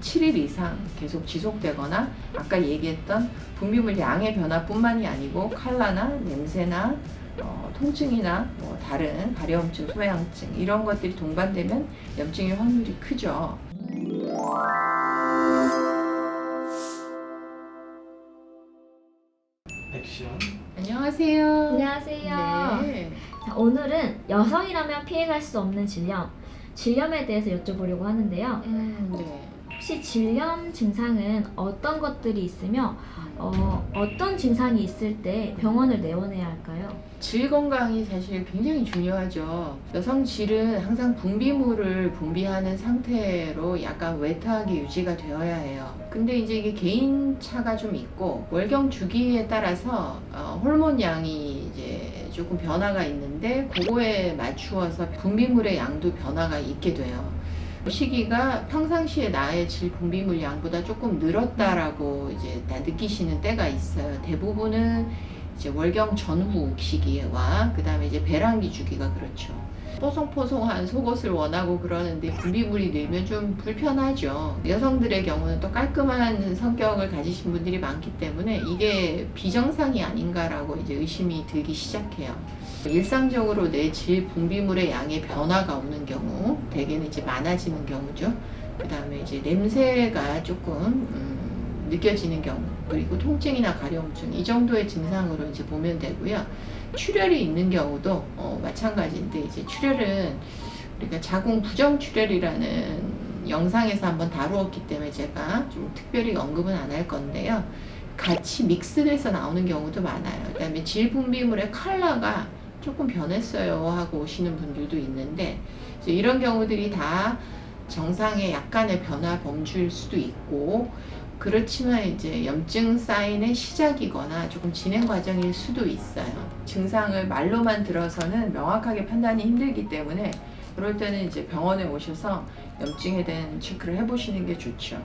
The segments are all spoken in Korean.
7일 이상 계속 지속되거나 아까 얘기했던 분비물 양의 변화뿐만이 아니고 컬러나 냄새나 통증이나 뭐 다른 발열염증, 소화양증 이런 것들이 동반되면 염증의 확률이 크죠. 액션. 안녕하세요. 안녕하세요. 네. 자, 오늘은 여성이라면 피해갈 수 없는 질염에 대해서 여쭤보려고 하는데요. 네. 혹시 질염 증상은 어떤 것들이 있으며 어떤 증상이 있을 때 병원을 내원해야 할까요? 질 건강이 사실 굉장히 중요하죠. 여성 질은 항상 분비물을 분비하는 상태로 약간 웨트하게 유지가 되어야 해요. 근데 이제 이게 개인차가 좀 있고 월경 주기에 따라서 호르몬 양이 이제 조금 변화가 있는데 그거에 맞추어서 분비물의 양도 변화가 있게 돼요. 시기가 평상시에 나의 질 분비물 양보다 조금 늘었다라고 이제 다 느끼시는 때가 있어요. 대부분은 이제 월경 전후 시기와 그 다음에 이제 배란기 주기가 그렇죠. 뽀송뽀송한 속옷을 원하고 그러는데 분비물이 늘면 좀 불편하죠. 여성들의 경우는 또 깔끔한 성격을 가지신 분들이 많기 때문에 이게 비정상이 아닌가라고 이제 의심이 들기 시작해요. 일상적으로 내 질 분비물의 양의 변화가 오는 경우, 대개는 이제 많아지는 경우죠. 그 다음에 이제 냄새가 조금 느껴지는 경우, 그리고 통증이나 가려움증 이 정도의 증상으로 이제 보면 되고요. 출혈이 있는 경우도 마찬가지인데 이제 출혈은 우리가 자궁 부정 출혈이라는 영상에서 한번 다루었기 때문에 제가 좀 특별히 언급은 안 할 건데요. 같이 믹스돼서 나오는 경우도 많아요. 그다음에 질 분비물의 컬러가 조금 변했어요 하고 오시는 분들도 있는데 이제 이런 경우들이 다 정상의 약간의 변화 범주일 수도 있고 그렇지만 이제 염증 사인의 시작이거나 조금 진행 과정일 수도 있어요. 증상을 말로만 들어서는 명확하게 판단이 힘들기 때문에 그럴 때는 이제 병원에 오셔서 염증에 대한 체크를 해보시는 게 좋죠.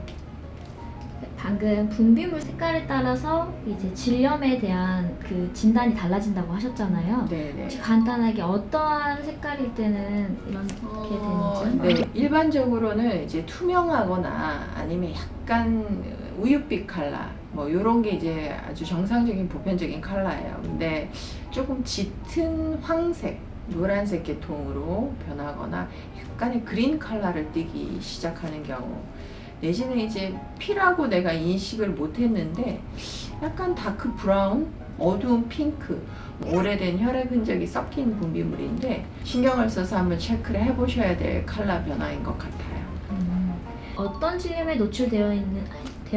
방금 분비물 색깔에 따라서 이제 질염에 대한 그 진단이 달라진다고 하셨잖아요. 네네. 혹시 간단하게 어떠한 색깔일 때는 이렇게 되는지? 네, 일반적으로는 이제 투명하거나 아니면 약간 우윳빛 컬러 뭐 이런 게 이제 아주 정상적인 보편적인 컬러예요. 근데 조금 짙은 황색, 노란색 계통으로 변하거나 약간의 그린 컬러를 띠기 시작하는 경우 내지는 이제 피라고 내가 인식을 못했는데 약간 다크 브라운, 어두운 핑크, 오래된 혈액 흔적이 섞인 분비물인데 신경을 써서 한번 체크를 해보셔야 될 컬러 변화인 것 같아요. 어떤 질염에 노출되어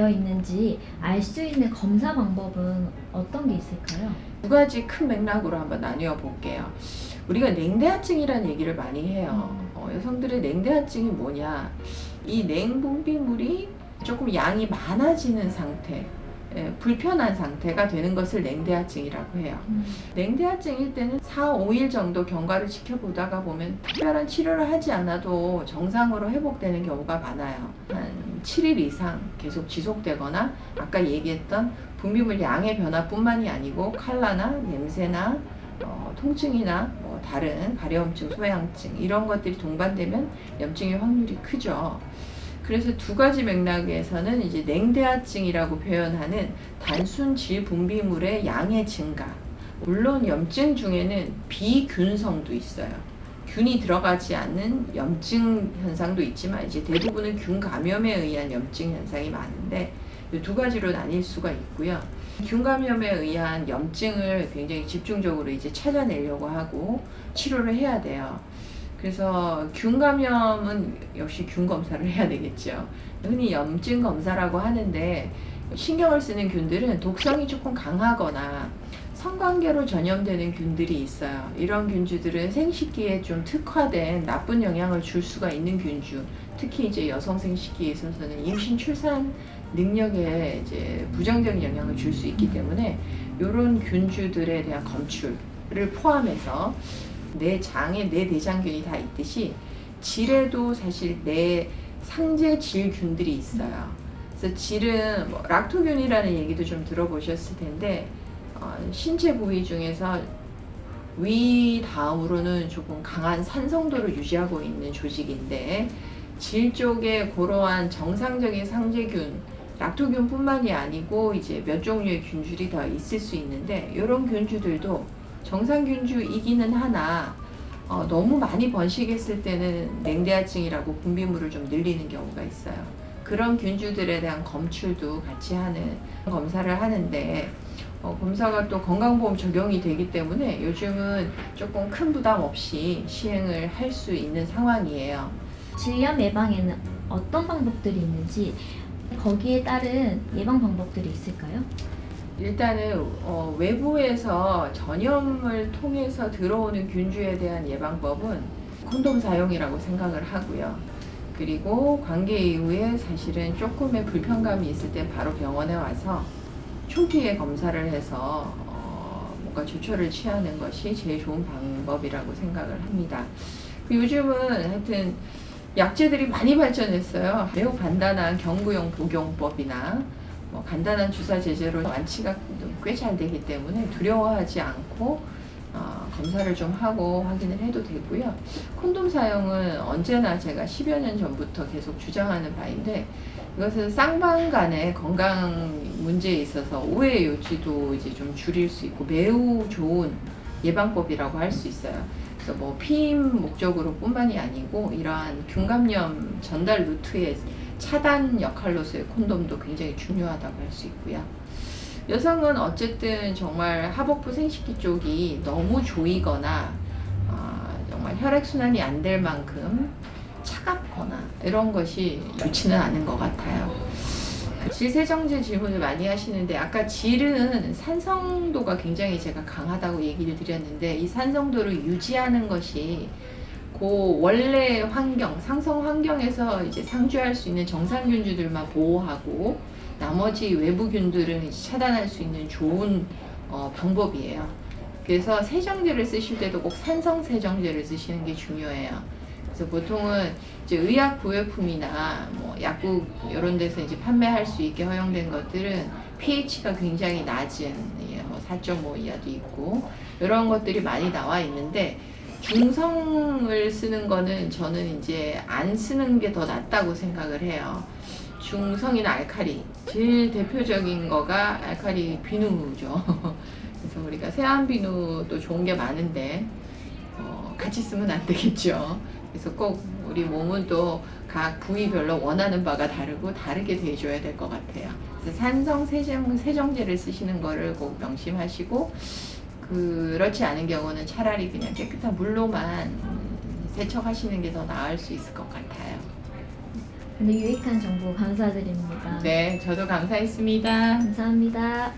있는지 알 수 있는 검사 방법은 어떤 게 있을까요? 두 가지 큰 맥락으로 한번 나뉘어 볼게요. 우리가 냉대하증이라는 얘기를 많이 해요. 여성들의 냉대하증이 뭐냐? 이 냉분비물이 조금 양이 많아지는 상태, 불편한 상태가 되는 것을 냉대하증이라고 해요. 냉대하증일 때는 4, 5일 정도 경과를 지켜보다가 보면 특별한 치료를 하지 않아도 정상으로 회복되는 경우가 많아요. 한 7일 이상 계속 지속되거나 아까 얘기했던 분비물 양의 변화뿐만이 아니고 컬러나 냄새나 통증이나 뭐 다른 발열염증, 소화양증 이런 것들이 동반되면 염증의 확률이 크죠. 그래서 두 가지 맥락에서는 이제 냉대하증이라고 표현하는 단순 질 분비물의 양의 증가. 물론 염증 중에는 비균성도 있어요. 균이 들어가지 않는 염증 현상도 있지만 이제 대부분은 균 감염에 의한 염증 현상이 많은데 이 두 가지로 나뉠 수가 있고요. 균 감염에 의한 염증을 굉장히 집중적으로 이제 찾아내려고 하고 치료를 해야 돼요. 그래서 균 감염은 역시 균 검사를 해야 되겠죠. 흔히 염증 검사라고 하는데 신경을 쓰는 균들은 독성이 조금 강하거나 성관계로 전염되는 균들이 있어요. 이런 균주들은 생식기에 좀 특화된 나쁜 영향을 줄 수가 있는 균주. 특히 이제 여성 생식기에 있어서는 임신 출산 능력에 이제 부정적인 영향을 줄 수 있기 때문에 이런 균주들에 대한 검출을 포함해서 내 장에 내 대장균이 다 있듯이 질에도 사실 내 상제 질균들이 있어요. 그래서 질은 뭐 락토균이라는 얘기도 좀 들어보셨을 텐데 신체 부위 중에서 위 다음으로는 조금 강한 산성도를 유지하고 있는 조직인데 질 쪽에 그러한 정상적인 상재균, 락토균뿐만이 아니고 이제 몇 종류의 균주들이 더 있을 수 있는데 이런 균주들도 정상균주이기는 하나 너무 많이 번식했을 때는 냉대하증이라고 분비물을 좀 늘리는 경우가 있어요. 그런 균주들에 대한 검출도 같이 하는 검사를 하는데 검사가 또 건강보험 적용이 되기 때문에 요즘은 조금 큰 부담 없이 시행을 할 수 있는 상황이에요. 질염 예방에는 어떤 방법들이 있는지 거기에 따른 예방 방법들이 있을까요? 일단은 외부에서 전염을 통해서 들어오는 균주에 대한 예방법은 콘돔 사용이라고 생각을 하고요. 그리고 관계 이후에 사실은 조금의 불편감이 있을 때 바로 병원에 와서 초기에 검사를 해서 뭔가 조처를 취하는 것이 제일 좋은 방법이라고 생각을 합니다. 요즘은 하여튼 약제들이 많이 발전했어요. 매우 간단한 경구용 복용법이나 간단한 주사 제제로 완치가 꽤 잘 되기 때문에 두려워하지 않고 검사를 좀 하고 확인을 해도 되고요. 콘돔 사용은 언제나 제가 10여 년 전부터 계속 주장하는 바인데 이것은 쌍방 간의 건강 문제에 있어서 오해의 요지도 이제 좀 줄일 수 있고 매우 좋은 예방법이라고 할 수 있어요. 그래서 뭐 피임 목적으로 뿐만이 아니고 이러한 균감염 전달 루트의 차단 역할로서의 콘돔도 굉장히 중요하다고 할 수 있고요. 여성은 어쨌든 정말 하복부 생식기 쪽이 너무 조이거나 정말 혈액순환이 안 될 만큼 차갑거나 이런 것이 좋지는 않은 것 같아요. 질세정제 질문을 많이 하시는데 아까 질은 산성도가 굉장히 제가 강하다고 얘기를 드렸는데 이 산성도를 유지하는 것이 그 원래 환경, 상성 환경에서 이제 상주할 수 있는 정상균주들만 보호하고 나머지 외부균들은 차단할 수 있는 좋은 방법이에요. 그래서 세정제를 쓰실 때도 꼭 산성 세정제를 쓰시는 게 중요해요. 그래서 보통은 이제 의약 부외품이나 뭐 약국 이런 데서 이제 판매할 수 있게 허용된 것들은 pH가 굉장히 낮은 4.5 이하도 있고 이런 것들이 많이 나와 있는데 중성을 쓰는 거는 저는 이제 안 쓰는 게 더 낫다고 생각을 해요. 중성이나 알칼리 제일 대표적인 거가 알칼리 비누죠. 그래서 우리가 세안 비누도 좋은 게 많은데 같이 쓰면 안 되겠죠. 그래서 꼭 우리 몸은 또 각 부위별로 원하는 바가 다르고 다르게 대해줘야 될 것 같아요. 그래서 산성 세정제를 쓰시는 거를 꼭 명심하시고 그렇지 않은 경우는 차라리 그냥 깨끗한 물로만 세척하시는 게 더 나을 수 있을 것 같아요. 오늘 유익한 정보 감사드립니다. 네, 저도 감사했습니다. 감사합니다.